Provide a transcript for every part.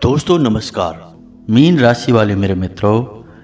दोस्तों नमस्कार। मीन राशि वाले मेरे मित्रों,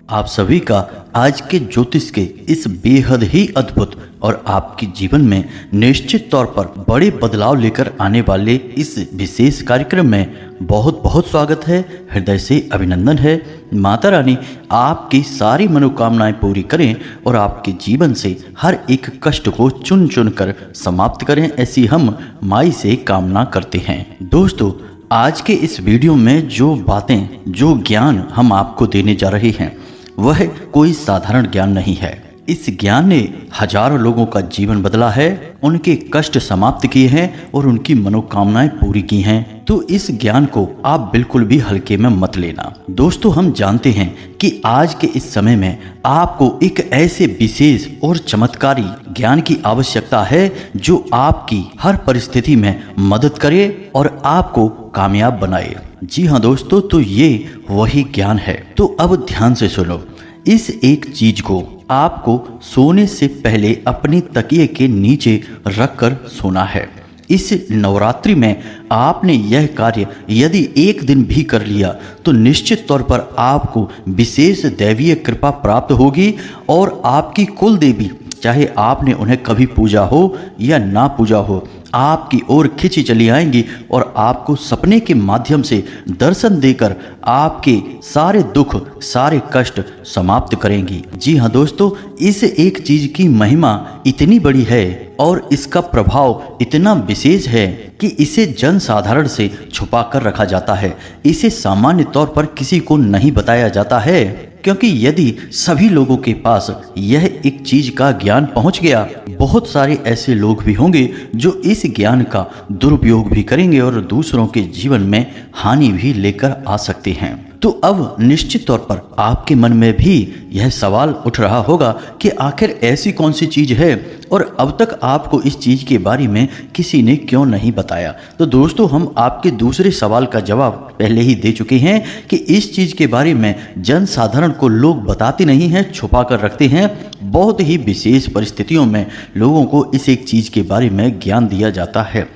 आप सभी का आज के ज्योतिष के इस बेहद ही अद्भुत और आपके जीवन में निश्चित तौर पर बड़े बदलाव लेकर आने वाले इस विशेष कार्यक्रम में बहुत बहुत स्वागत है। हृदय से अभिनंदन है। माता रानी आपकी सारी मनोकामनाएं पूरी करें और आपके जीवन से हर एक कष्ट को चुन चुन कर समाप्त करें, ऐसी हम माई से कामना करते हैं। दोस्तों, आज के इस वीडियो में जो बातें, जो ज्ञान हम आपको देने जा रहे हैं वह कोई साधारण ज्ञान नहीं है। इस ज्ञान ने हजारों लोगों का जीवन बदला है, उनके कष्ट समाप्त किए हैं और उनकी मनोकामनाएं पूरी की हैं। तो इस ज्ञान को आप बिल्कुल भी हल्के में मत लेना। दोस्तों, हम जानते हैं कि आज के इस समय में आपको एक ऐसे विशेष और चमत्कारी ज्ञान की आवश्यकता है जो आपकी हर परिस्थिति में मदद करे और आपको कामयाब बनाए। जी हाँ दोस्तों, तो ये वही ज्ञान है। तो अब ध्यान से सुनो। इस एक चीज को आपको सोने से पहले अपनी तकिए के नीचे रखकर सोना है। इस नवरात्रि में आपने यह कार्य यदि एक दिन भी कर लिया तो निश्चित तौर पर आपको विशेष दैवीय कृपा प्राप्त होगी और आपकी कुल देवी, चाहे आपने उन्हें कभी पूजा हो या ना पूजा हो, आपकी ओर खिंची चली आएंगी और आपको सपने के माध्यम से दर्शन देकर आपके सारे दुख, सारे कष्ट समाप्त करेंगी। जी हाँ दोस्तों, इस एक चीज की महिमा इतनी बड़ी है और इसका प्रभाव इतना विशेष है कि इसे जन साधारण से छुपा कर रखा जाता है। इसे सामान्य तौर पर किसी को नहीं बताया जाता है, क्योंकि यदि सभी लोगों के पास यह एक चीज का ज्ञान पहुंच गया, बहुत सारे ऐसे लोग भी होंगे जो इस ज्ञान का दुरुपयोग भी करेंगे और दूसरों के जीवन में हानि भी लेकर आ सकते हैं। तो अब निश्चित तौर पर आपके मन में भी यह सवाल उठ रहा होगा कि आखिर ऐसी कौन सी चीज है और अब तक आपको इस चीज के बारे में किसी ने क्यों नहीं बताया। तो दोस्तों, हम आपके दूसरे सवाल का जवाब पहले ही दे चुके हैं कि इस चीज के बारे में जन साधारण को लोग बताते नहीं हैं, छुपा कर रखते हैं। बहुत ही विशेष परिस्थितियों में लोगों को इस एक चीज के बारे में ज्ञान दिया जाता है।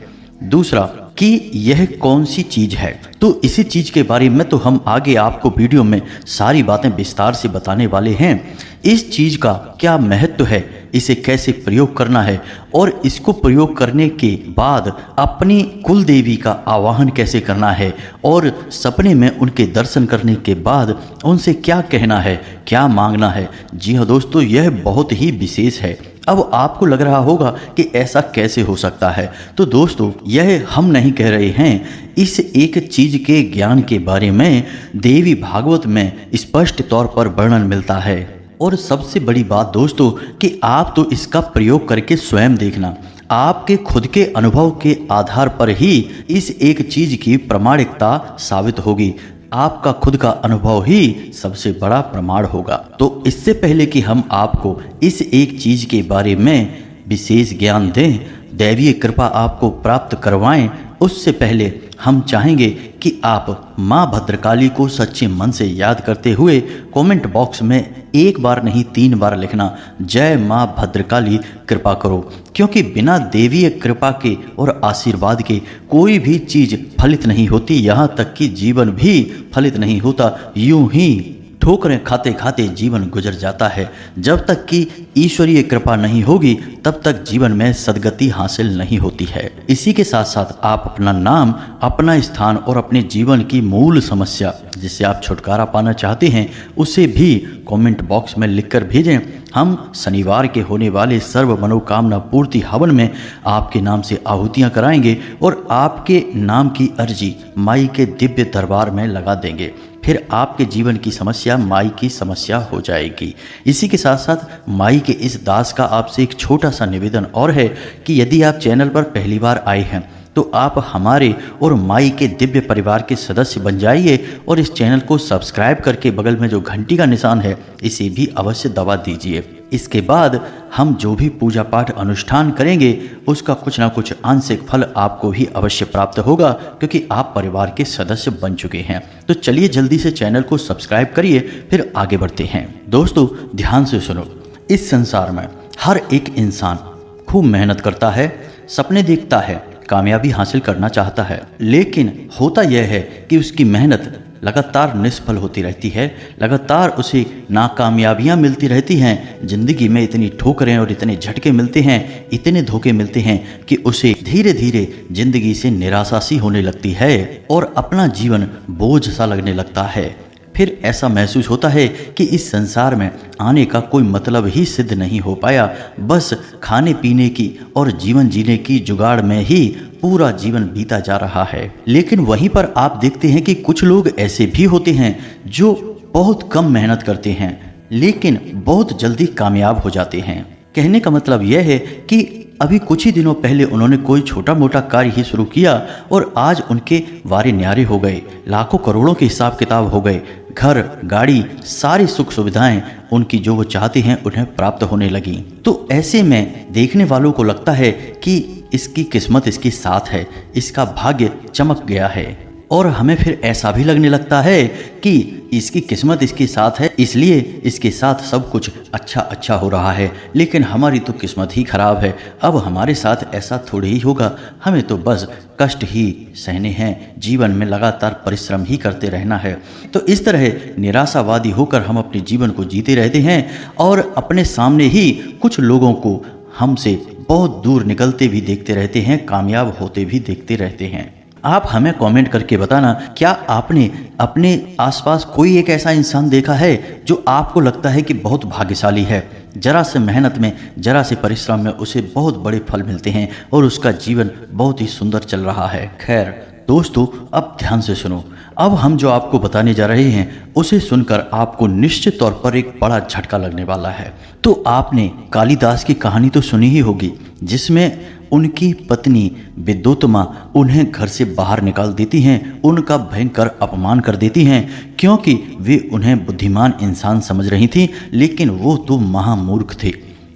दूसरा, कि यह कौन सी चीज है, तो इसी चीज के बारे में तो हम आगे आपको वीडियो में सारी बातें विस्तार से बताने वाले हैं। इस चीज का क्या महत्व है, इसे कैसे प्रयोग करना है और इसको प्रयोग करने के बाद अपनी कुल देवी का आवाहन कैसे करना है और सपने में उनके दर्शन करने के बाद उनसे क्या कहना है, क्या मांगना है। जी हाँ दोस्तों, यह बहुत ही विशेष है। अब आपको लग रहा होगा कि ऐसा कैसे हो सकता है। तो दोस्तों, यह हम नहीं कह रहे हैं, इस एक चीज के ज्ञान के बारे में देवी भागवत में स्पष्ट तौर पर वर्णन मिलता है। और सबसे बड़ी बात दोस्तों कि आप तो इसका प्रयोग करके स्वयं देखना। आपके खुद के अनुभव के आधार पर ही इस एक चीज की प्रामाणिकता साबित होगी। आपका खुद का अनुभव ही सबसे बड़ा प्रमाण होगा। तो इससे पहले कि हम आपको इस एक चीज के बारे में विशेष ज्ञान दें, दैवीय कृपा आपको प्राप्त करवाएं, उससे पहले हम चाहेंगे कि आप माँ भद्रकाली को सच्चे मन से याद करते हुए कमेंट बॉक्स में एक बार नहीं 3 बार लिखना, जय माँ भद्रकाली कृपा करो। क्योंकि बिना देवीय कृपा के और आशीर्वाद के कोई भी चीज फलित नहीं होती, यहाँ तक कि जीवन भी फलित नहीं होता। यूं ही ठोकरें खाते खाते जीवन गुजर जाता है। जब तक कि ईश्वरीय कृपा नहीं होगी तब तक जीवन में सद्गति हासिल नहीं होती है। इसी के साथ साथ आप अपना नाम, अपना स्थान और अपने जीवन की मूल समस्या जिससे आप छुटकारा पाना चाहते हैं उसे भी कमेंट बॉक्स में लिखकर भेजें। हम शनिवार के होने वाले सर्व मनोकामना पूर्ति हवन में आपके नाम से आहुतियाँ कराएंगे और आपके नाम की अर्जी माई के दिव्य दरबार में लगा देंगे। फिर आपके जीवन की समस्या माई की समस्या हो जाएगी। इसी के साथ साथ माई के इस दास का आपसे एक छोटा सा निवेदन और है कि यदि आप चैनल पर पहली बार आए हैं तो आप हमारे और माई के दिव्य परिवार के सदस्य बन जाइए और इस चैनल को सब्सक्राइब करके बगल में जो घंटी का निशान है इसे भी अवश्य दबा दीजिए। इसके बाद हम जो भी पूजा पाठ अनुष्ठान करेंगे उसका कुछ ना कुछ आंशिक फल आपको भी अवश्य प्राप्त होगा, क्योंकि आप परिवार के सदस्य बन चुके हैं। तो चलिए जल्दी से चैनल को सब्सक्राइब करिए, फिर आगे बढ़ते हैं। दोस्तों, ध्यान से सुनो। इस संसार में हर एक इंसान खूब मेहनत करता है, सपने देखता है, कामयाबी हासिल करना चाहता है, लेकिन होता यह है कि उसकी मेहनत लगातार निष्फल होती रहती है। लगातार उसे नाकामयाबियां मिलती रहती हैं। जिंदगी में इतनी ठोकरें और इतने झटके मिलते हैं, इतने धोखे मिलते हैं कि उसे धीरे धीरे जिंदगी से निराशा सी होने लगती है और अपना जीवन बोझ सा लगने लगता है। फिर ऐसा महसूस होता है कि इस संसार में आने का कोई मतलब ही सिद्ध नहीं हो पाया। बस खाने पीने की और जीवन जीने की जुगाड़ में ही पूरा जीवन बीता जा रहा है। लेकिन वहीं पर आप देखते हैं कि कुछ लोग ऐसे भी होते हैं जो बहुत कम मेहनत करते हैं लेकिन बहुत जल्दी कामयाब हो जाते हैं। कहने का मतलब यह है कि अभी कुछ ही दिनों पहले उन्होंने कोई छोटा मोटा कार्य ही शुरू किया और आज उनके वारे न्यारे हो गए, लाखों करोड़ों के हिसाब किताब हो गए, घर गाड़ी सारी सुख सुविधाएं उनकी जो वो चाहते हैं उन्हें प्राप्त होने लगी। तो ऐसे में देखने वालों को लगता है कि इसकी किस्मत इसके साथ है, इसका भाग्य चमक गया है। और हमें फिर ऐसा भी लगने लगता है कि इसकी किस्मत इसके साथ है इसलिए इसके साथ सब कुछ अच्छा हो रहा है, लेकिन हमारी तो किस्मत ही खराब है। अब हमारे साथ ऐसा थोड़ी ही होगा, हमें तो बस कष्ट ही सहने हैं, जीवन में लगातार परिश्रम ही करते रहना है। तो इस तरह निराशावादी होकर हम अपने जीवन को जीते रहते हैं और अपने सामने ही कुछ लोगों को हमसे बहुत दूर निकलते भी देखते रहते हैं, कामयाब होते भी देखते रहते हैं। आप हमें कमेंट करके बताना, क्या आपने अपने आसपास कोई एक ऐसा इंसान देखा है जो आपको लगता है कि बहुत भाग्यशाली है, जरा से मेहनत में, जरा से परिश्रम में उसे बहुत बड़े फल मिलते हैं और उसका जीवन बहुत ही सुंदर चल रहा है। खैर दोस्तों, अब ध्यान से सुनो। अब हम जो आपको बताने जा रहे हैं उसे सुनकर आपको निश्चित तौर पर एक बड़ा झटका लगने वाला है। तो आपने कालिदास की कहानी तो सुनी ही होगी, जिसमें उनकी पत्नी विद्योत्तमा उन्हें घर से बाहर निकाल देती हैं, उनका भयंकर अपमान कर देती हैं, क्योंकि वे उन्हें बुद्धिमान इंसान समझ रही थी, लेकिन वो तो महामूर्ख थे।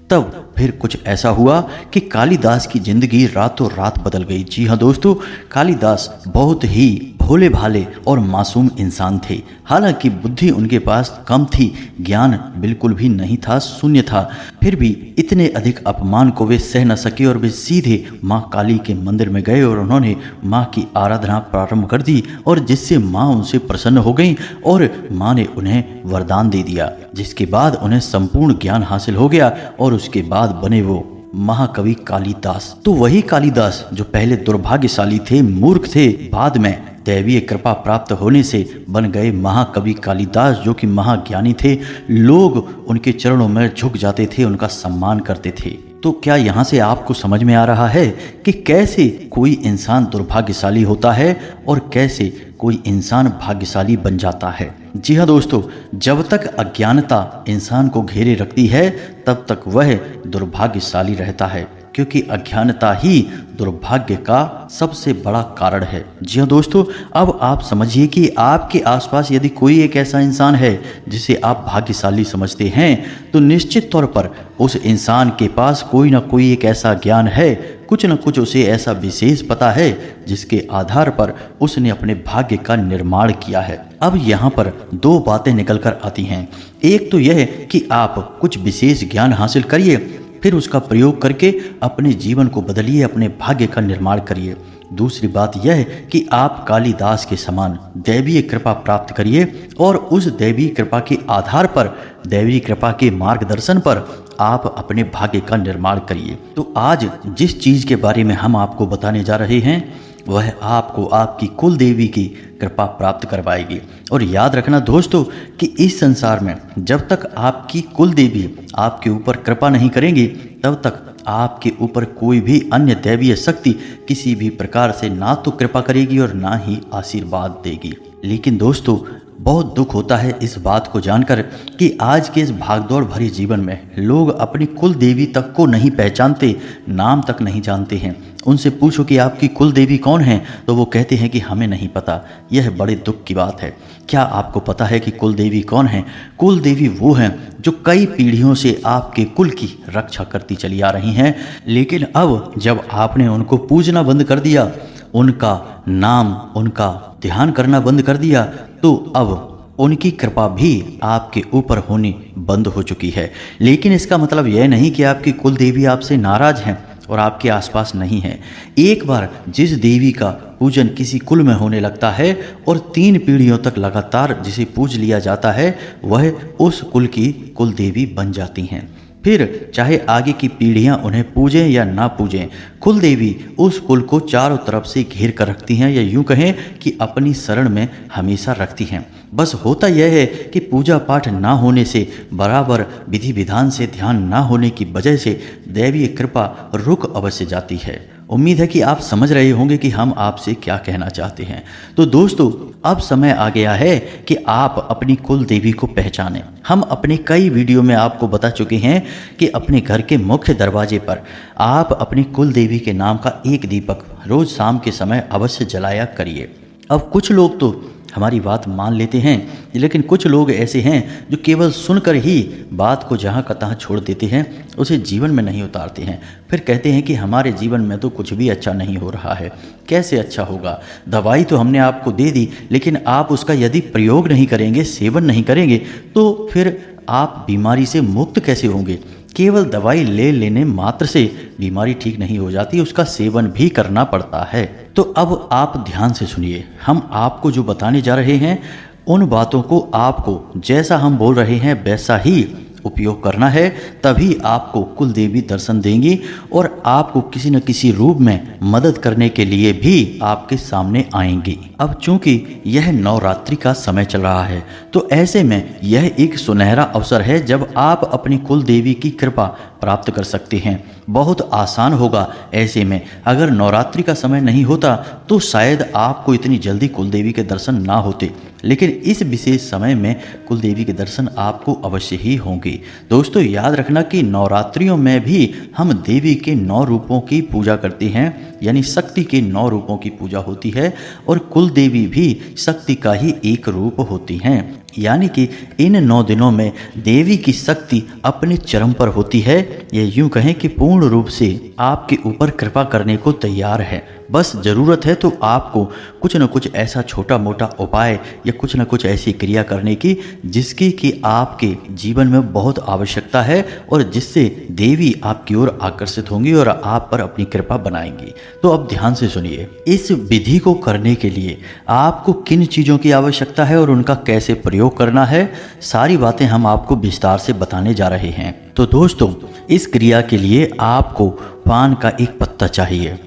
तब फिर कुछ ऐसा हुआ कि कालिदास की जिंदगी रातों रात बदल गई। जी हाँ दोस्तों, कालिदास बहुत ही भोले भाले और मासूम इंसान थे। हालांकि बुद्धि उनके पास कम थी, ज्ञान बिल्कुल भी नहीं था, शून्य था। फिर भी इतने अधिक अपमान को वे सह न सके और वे सीधे माँ काली के मंदिर में गए और उन्होंने माँ की आराधना प्रारंभ कर दी, और जिससे माँ उनसे प्रसन्न हो गई और माँ ने उन्हें वरदान दे दिया, जिसके बाद उन्हें संपूर्ण ज्ञान हासिल हो गया और उसके बाद बने वो महाकवि कालिदास। तो वही कालिदास जो पहले दुर्भाग्यशाली थे, मूर्ख थे, बाद में दैवीय कृपा प्राप्त होने से बन गए महाकवि कालिदास, जो कि महाज्ञानी थे। लोग उनके चरणों में झुक जाते थे, उनका सम्मान करते थे। तो क्या यहाँ से आपको समझ में आ रहा है कि कैसे कोई इंसान दुर्भाग्यशाली होता है और कैसे कोई इंसान भाग्यशाली बन जाता है? जी हाँ दोस्तों, जब तक अज्ञानता इंसान को घेरे रखती है तब तक वह दुर्भाग्यशाली रहता है, क्योंकि अज्ञानता ही दुर्भाग्य का सबसे बड़ा कारण है। जी हाँ दोस्तों, अब आप समझिए कि आपके आसपास यदि कोई एक ऐसा इंसान है जिसे आप भाग्यशाली समझते हैं, तो निश्चित तौर पर उस इंसान के पास कोई ना कोई एक ऐसा ज्ञान है, कुछ न कुछ उसे ऐसा विशेष पता है जिसके आधार पर उसने अपने भाग्य का निर्माण किया है। अब यहाँ पर दो बातें निकल कर आती हैं। एक तो यह कि आप कुछ विशेष ज्ञान हासिल करिए, फिर उसका प्रयोग करके अपने जीवन को बदलिए, अपने भाग्य का निर्माण करिए। दूसरी बात यह है कि आप कालिदास के समान दैवीय कृपा प्राप्त करिए और उस दैवीय कृपा के आधार पर, दैवीय कृपा के मार्गदर्शन पर आप अपने भाग्य का निर्माण करिए। तो आज जिस चीज़ के बारे में हम आपको बताने जा रहे हैं वह आपको आपकी कुल देवी की कृपा प्राप्त करवाएगी। और याद रखना दोस्तों कि इस संसार में जब तक आपकी कुल देवी आपके ऊपर कृपा नहीं करेंगी, तब तक आपके ऊपर कोई भी अन्य दैवीय शक्ति किसी भी प्रकार से ना तो कृपा करेगी और ना ही आशीर्वाद देगी। लेकिन दोस्तों, बहुत दुख होता है इस बात को जानकर कि आज के इस भागदौड़ भरे जीवन में लोग अपनी कुल देवी तक को नहीं पहचानते, नाम तक नहीं जानते हैं। उनसे पूछो कि आपकी कुल देवी कौन है, तो वो कहते हैं कि हमें नहीं पता। यह बड़े दुख की बात है। क्या आपको पता है कि कुल देवी कौन है? कुल देवी वो हैं जो कई पीढ़ियों से आपके कुल की रक्षा करती चली आ रही हैं, लेकिन अब जब आपने उनको पूजना बंद कर दिया, उनका नाम, उनका ध्यान करना बंद कर दिया, तो अब उनकी कृपा भी आपके ऊपर होनी बंद हो चुकी है। लेकिन इसका मतलब यह नहीं कि आपकी कुल देवी आपसे नाराज हैं। और आपके आसपास नहीं है। एक बार जिस देवी का पूजन किसी कुल में होने लगता है और 3 पीढ़ियों तक लगातार जिसे पूज लिया जाता है, वह उस कुल की कुल देवी बन जाती हैं। फिर चाहे आगे की पीढ़ियां उन्हें पूजें या ना पूजें, कुल देवी उस कुल को चारों तरफ से घेर कर रखती हैं, या यूं कहें कि अपनी शरण में हमेशा रखती हैं। बस होता यह है कि पूजा पाठ ना होने से, बराबर विधि विधान से ध्यान ना होने की वजह से दैवीय कृपा रुक अवश्य जाती है। उम्मीद है कि आप समझ रहे होंगे कि हम आपसे क्या कहना चाहते हैं। तो दोस्तों, अब समय आ गया है कि आप अपनी कुल देवी को पहचानें। हम अपने कई वीडियो में आपको बता चुके हैं कि अपने घर के मुख्य दरवाजे पर आप अपनी कुल देवी के नाम का एक दीपक रोज शाम के समय अवश्य जलाया करिए। अब कुछ लोग तो हमारी बात मान लेते हैं, लेकिन कुछ लोग ऐसे हैं जो केवल सुनकर ही बात को जहाँ का तहाँ छोड़ देते हैं, उसे जीवन में नहीं उतारते हैं। फिर कहते हैं कि हमारे जीवन में तो कुछ भी अच्छा नहीं हो रहा है। कैसे अच्छा होगा? दवाई तो हमने आपको दे दी, लेकिन आप उसका यदि प्रयोग नहीं करेंगे, सेवन नहीं करेंगे, तो फिर आप बीमारी से मुक्त कैसे होंगे? केवल दवाई ले लेने मात्र से बीमारी ठीक नहीं हो जाती, उसका सेवन भी करना पड़ता है। तो अब आप ध्यान से सुनिए, हम आपको जो बताने जा रहे हैं उन बातों को आपको जैसा हम बोल रहे हैं वैसा ही उपयोग करना है, तभी आपको कुल देवी दर्शन देंगी और आपको किसी न किसी रूप में मदद करने के लिए भी आपके सामने आएंगी। अब चूंकि यह नवरात्रि का समय चल रहा है, तो ऐसे में यह एक सुनहरा अवसर है जब आप अपनी कुल देवी की कृपा प्राप्त कर सकते हैं। बहुत आसान होगा। ऐसे में अगर नवरात्रि का समय नहीं होता तो शायद आपको इतनी जल्दी कुल देवी के दर्शन ना होते, लेकिन इस विशेष समय में कुल देवी के दर्शन आपको अवश्य ही होंगे। दोस्तों, याद रखना कि नवरात्रियों में भी हम देवी के 9 रूपों की पूजा करते हैं, यानी शक्ति के 9 रूपों की पूजा होती है और कुल देवी भी शक्ति का ही एक रूप होती हैं। यानी कि इन 9 दिनों में देवी की शक्ति अपने चरम पर होती है। ये यूं कहें कि पूर्ण रूप से आपके ऊपर कृपा करने को तैयार है। बस ज़रूरत है तो आपको कुछ न कुछ ऐसा छोटा मोटा उपाय या कुछ न कुछ ऐसी क्रिया करने की जिसकी कि आपके जीवन में बहुत आवश्यकता है और जिससे देवी आपकी ओर आकर्षित होंगी और आप पर अपनी कृपा बनाएंगी। तो अब ध्यान से सुनिए, इस विधि को करने के लिए आपको किन चीज़ों की आवश्यकता है और उनका कैसे प्रयोग करना है, सारी बातें हम आपको विस्तार से बताने जा रहे हैं। तो दोस्तों, इस क्रिया के लिए आपको पान का एक पत्ता चाहिए,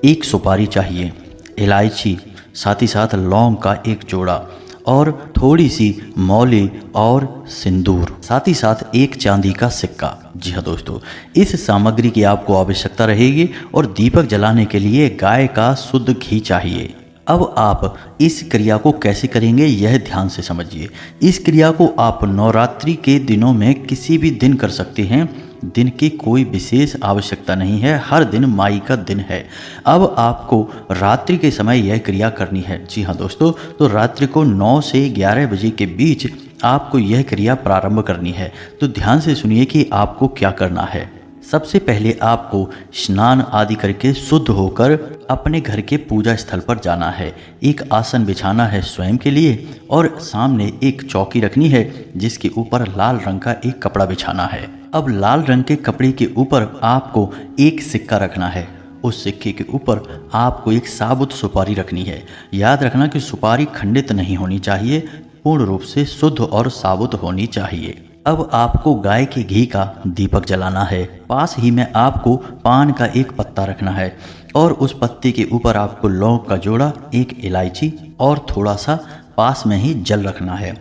एक सुपारी चाहिए, इलायची, साथ ही साथ लौंग का एक जोड़ा और थोड़ी सी मौली और सिंदूर, साथ ही साथ एक चांदी का सिक्का। जी हाँ दोस्तों, इस सामग्री की आपको आवश्यकता रहेगी और दीपक जलाने के लिए गाय का शुद्ध घी चाहिए। अब आप इस क्रिया को कैसे करेंगे यह ध्यान से समझिए। इस क्रिया को आप नवरात्रि के दिनों में किसी भी दिन कर सकते हैं। दिन की कोई विशेष आवश्यकता नहीं है, हर दिन माई का दिन है। अब आपको रात्रि के समय यह क्रिया करनी है। जी हाँ दोस्तों, तो रात्रि को 9 से 11 बजे के बीच आपको यह क्रिया प्रारंभ करनी है। तो ध्यान से सुनिए कि आपको क्या करना है। सबसे पहले आपको स्नान आदि करके शुद्ध होकर अपने घर के पूजा स्थल पर जाना है। एक आसन बिछाना है स्वयं के लिए और सामने एक चौकी रखनी है जिसके ऊपर लाल रंग का एक कपड़ा बिछाना है। अब लाल रंग के कपड़े के ऊपर आपको एक सिक्का रखना है। उस सिक्के के ऊपर आपको एक साबुत सुपारी रखनी है। याद रखना कि सुपारी खंडित नहीं होनी चाहिए, पूर्ण रूप से शुद्ध और साबुत होनी चाहिए। अब आपको गाय के घी का दीपक जलाना है। पास ही में आपको पान का एक पत्ता रखना है और उस पत्ते के ऊपर आपको लौंग का जोड़ा, एक इलायची और थोड़ा सा पास में ही जल रखना है।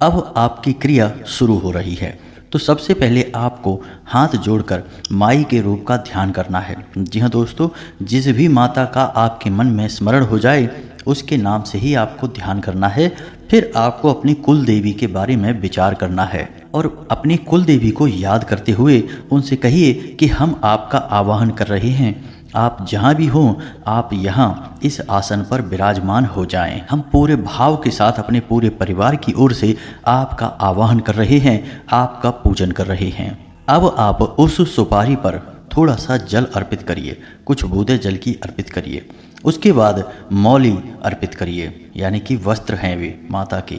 अब आपकी क्रिया शुरू हो रही है। तो सबसे पहले आपको हाथ जोड़कर माई के रूप का ध्यान करना है। जी हाँ दोस्तों, जिस भी माता का आपके मन में स्मरण हो जाए उसके नाम से ही आपको ध्यान करना है। फिर आपको अपनी कुल देवी के बारे में विचार करना है और अपनी कुल देवी को याद करते हुए उनसे कहिए कि हम आपका आवाहन कर रहे हैं। आप जहाँ भी हों, आप यहाँ इस आसन पर विराजमान हो जाएं। हम पूरे भाव के साथ अपने पूरे परिवार की ओर से आपका आवाहन कर रहे हैं, आपका पूजन कर रहे हैं। अब आप उस सुपारी पर थोड़ा सा जल अर्पित करिए, कुछ बूंदे जल की अर्पित करिए। उसके बाद मौली अर्पित करिए, यानी कि वस्त्र हैं वे माता के।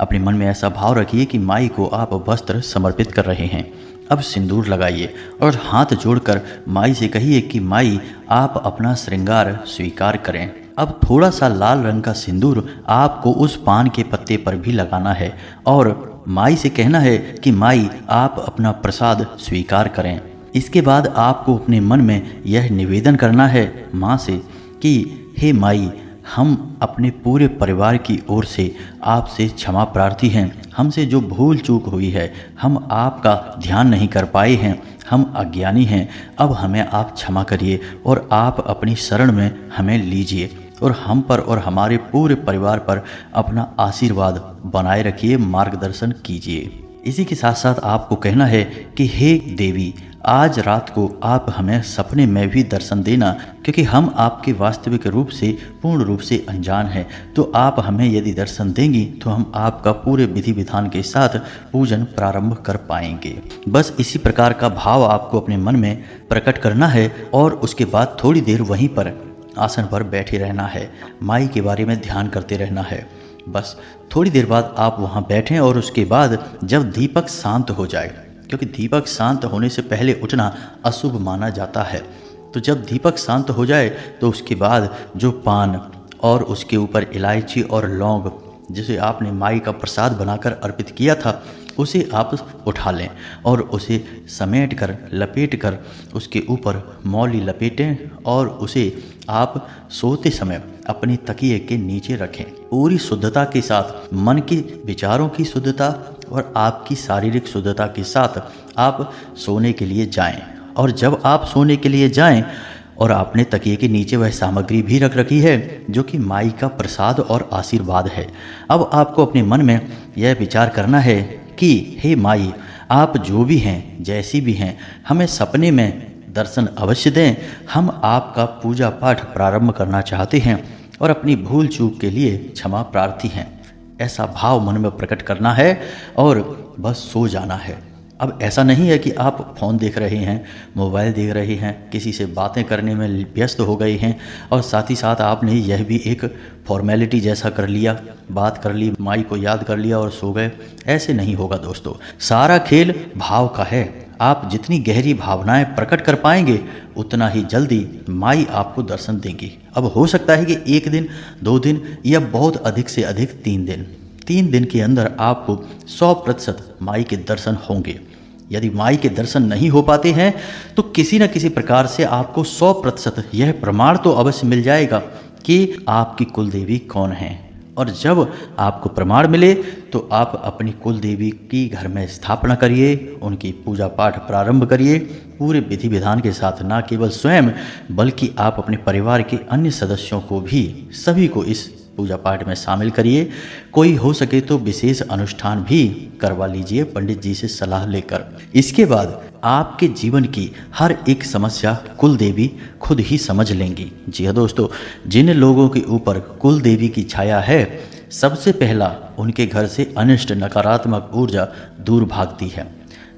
अपने मन में ऐसा भाव रखिए कि माई को आप वस्त्र समर्पित कर रहे हैं। अब सिंदूर लगाइए और हाथ जोड़कर माई से कहिए कि माई आप अपना श्रृंगार स्वीकार करें। अब थोड़ा सा लाल रंग का सिंदूर आपको उस पान के पत्ते पर भी लगाना है और माई से कहना है कि माई आप अपना प्रसाद स्वीकार करें। इसके बाद आपको अपने मन में यह निवेदन करना है माँ से कि हे माई, हम अपने पूरे परिवार की ओर से आपसे क्षमा प्रार्थी हैं। हमसे जो भूल चूक हुई है, हम आपका ध्यान नहीं कर पाए हैं, हम अज्ञानी हैं। अब हमें आप क्षमा करिए और आप अपनी शरण में हमें लीजिए और हम पर और हमारे पूरे परिवार पर अपना आशीर्वाद बनाए रखिए, मार्गदर्शन कीजिए। इसी के साथ साथ आपको कहना है कि हे देवी, आज रात को आप हमें सपने में भी दर्शन देना, क्योंकि हम आपके वास्तविक रूप से पूर्ण रूप से अनजान हैं। तो आप हमें यदि दर्शन देंगी तो हम आपका पूरे विधि विधान के साथ पूजन प्रारंभ कर पाएंगे। बस इसी प्रकार का भाव आपको अपने मन में प्रकट करना है और उसके बाद थोड़ी देर वहीं पर आसन पर बैठे रहना है, माई के बारे में ध्यान करते रहना है। बस थोड़ी देर बाद आप वहाँ बैठें और उसके बाद जब दीपक शांत हो जाए, क्योंकि दीपक शांत होने से पहले उठना अशुभ माना जाता है, तो जब दीपक शांत हो जाए तो उसके बाद जो पान और उसके ऊपर इलायची और लौंग जिसे आपने माई का प्रसाद बनाकर अर्पित किया था, उसे आप उठा लें और उसे समेट कर लपेट कर उसके ऊपर मौली लपेटें और उसे आप सोते समय अपनी तकिए के नीचे रखें। पूरी शुद्धता के साथ, मन के विचारों की शुद्धता और आपकी शारीरिक शुद्धता के साथ आप सोने के लिए जाएं। और जब आप सोने के लिए जाएं और आपने तकिए के नीचे वह सामग्री भी रख रखी है जो कि माई का प्रसाद और आशीर्वाद है, अब आपको अपने मन में यह विचार करना है कि हे माई, आप जो भी हैं, जैसी भी हैं, हमें सपने में दर्शन अवश्य दें। हम आपका पूजा पाठ प्रारंभ करना चाहते हैं और अपनी भूल चूक के लिए क्षमा प्रार्थी हैं। ऐसा भाव मन में प्रकट करना है और बस सो जाना है। अब ऐसा नहीं है कि आप फ़ोन देख रहे हैं, मोबाइल देख रहे हैं, किसी से बातें करने में व्यस्त हो गए हैं और साथ ही साथ आपने यह भी एक फॉर्मेलिटी जैसा कर लिया, बात कर ली, माई को याद कर लिया और सो गए। ऐसे नहीं होगा दोस्तों। सारा खेल भाव का है। आप जितनी गहरी भावनाएं प्रकट कर पाएंगे उतना ही जल्दी माई आपको दर्शन देंगी। अब हो सकता है कि 1 दिन, 2 दिन या बहुत अधिक से अधिक 3 दिन। 3 दिन के अंदर आपको 100% माई के दर्शन होंगे। यदि माई के दर्शन नहीं हो पाते हैं तो किसी न किसी प्रकार से आपको 100% यह प्रमाण तो अवश्य मिल जाएगा कि आपकी कुल देवी कौन है। और जब आपको प्रमाण मिले तो आप अपनी कुल देवी की घर में स्थापना करिए, उनकी पूजा पाठ प्रारंभ करिए पूरे विधि विधान के साथ। ना केवल स्वयं बल्कि आप अपने परिवार के अन्य सदस्यों को भी, सभी को इस पूजा पाठ में शामिल करिए। कोई हो सके तो विशेष अनुष्ठान भी करवा लीजिए पंडित जी से सलाह लेकर। इसके बाद आपके जीवन की हर एक समस्या कुल देवी खुद ही समझ लेंगी। जी हाँ दोस्तों, जिन लोगों के ऊपर कुल देवी की छाया है, सबसे पहला उनके घर से अनिष्ट नकारात्मक ऊर्जा दूर भागती है।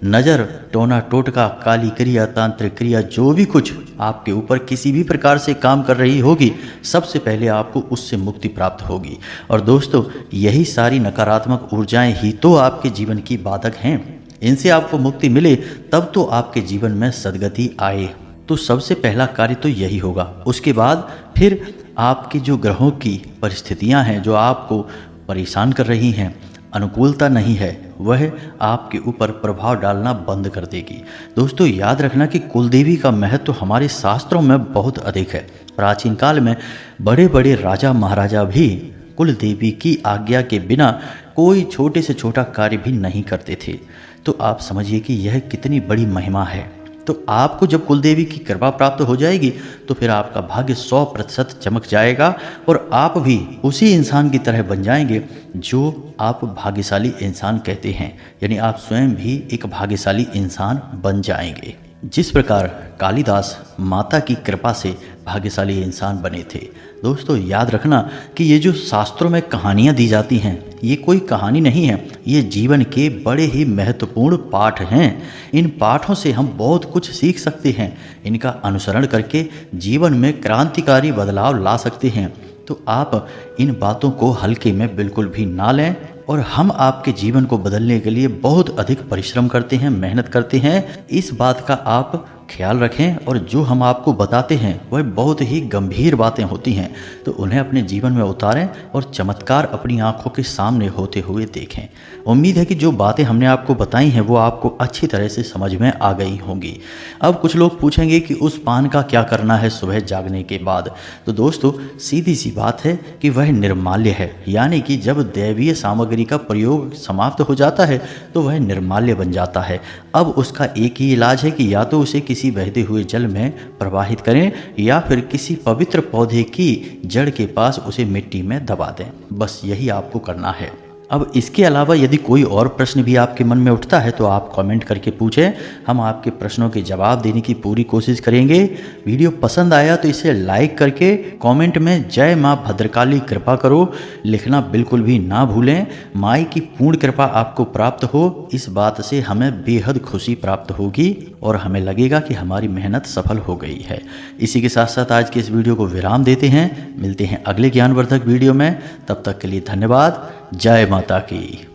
नज़र, टोना टोटका, काली क्रिया, तांत्रिक क्रिया, जो भी कुछ आपके ऊपर किसी भी प्रकार से काम कर रही होगी, सबसे पहले आपको उससे मुक्ति प्राप्त होगी। और दोस्तों, यही सारी नकारात्मक ऊर्जाएं ही तो आपके जीवन की बाधक हैं। इनसे आपको मुक्ति मिले तब तो आपके जीवन में सद्गति आए। तो सबसे पहला कार्य तो यही होगा। उसके बाद फिर आपके जो ग्रहों की परिस्थितियां हैं जो आपको परेशान कर रही हैं, अनुकूलता नहीं है, वह आपके ऊपर प्रभाव डालना बंद कर देगी। दोस्तों, याद रखना कि कुलदेवी का महत्व तो हमारे शास्त्रों में बहुत अधिक है। प्राचीन काल में बड़े बड़े राजा महाराजा भी कुलदेवी की आज्ञा के बिना कोई छोटे से छोटा कार्य भी नहीं करते थे। तो आप समझिए कि यह कितनी बड़ी महिमा है। तो आपको जब कुलदेवी की कृपा प्राप्त हो जाएगी तो फिर आपका भाग्य 100% चमक जाएगा और आप भी उसी इंसान की तरह बन जाएंगे जो आप भाग्यशाली इंसान कहते हैं। यानी आप स्वयं भी एक भाग्यशाली इंसान बन जाएंगे। जिस प्रकार कालिदास माता की कृपा से भाग्यशाली इंसान बने थे। दोस्तों, याद रखना कि ये जो शास्त्रों में कहानियाँ दी जाती हैं, ये कोई कहानी नहीं है, ये जीवन के बड़े ही महत्वपूर्ण पाठ हैं। इन पाठों से हम बहुत कुछ सीख सकते हैं। इनका अनुसरण करके जीवन में क्रांतिकारी बदलाव ला सकते हैं। तो आप इन बातों को हल्के में बिल्कुल भी ना लें। और हम आपके जीवन को बदलने के लिए बहुत अधिक परिश्रम करते हैं, मेहनत करते हैं। इस बात का आप ख्याल रखें और जो हम आपको बताते हैं वह बहुत ही गंभीर बातें होती हैं, तो उन्हें अपने जीवन में उतारें और चमत्कार अपनी आंखों के सामने होते हुए देखें। उम्मीद है कि जो बातें हमने आपको बताई हैं वो आपको अच्छी तरह से समझ में आ गई होंगी। अब कुछ लोग पूछेंगे कि उस पान का क्या करना है सुबह जागने के बाद। तो दोस्तों सीधी सी बात है कि वह निर्माल्य है, यानी कि जब दैवीय सामग्री का प्रयोग समाप्त हो जाता है तो वह निर्माल्य बन जाता है। अब उसका एक ही इलाज है कि या तो उसे किसी बहते हुए जल में प्रवाहित करें या फिर किसी पवित्र पौधे की जड़ के पास उसे मिट्टी में दबा दें। बस यही आपको करना है। अब इसके अलावा यदि कोई और प्रश्न भी आपके मन में उठता है तो आप कमेंट करके पूछें, हम आपके प्रश्नों के जवाब देने की पूरी कोशिश करेंगे। वीडियो पसंद आया तो इसे लाइक करके कमेंट में जय माँ भद्रकाली कृपा करो लिखना बिल्कुल भी ना भूलें। माई की पूर्ण कृपा आपको प्राप्त हो, इस बात से हमें बेहद खुशी प्राप्त होगी और हमें लगेगा कि हमारी मेहनत सफल हो गई है। इसी के साथ साथ आज के इस वीडियो को विराम देते हैं। मिलते हैं अगले ज्ञानवर्धक वीडियो में, तब तक के लिए धन्यवाद। जय माता की।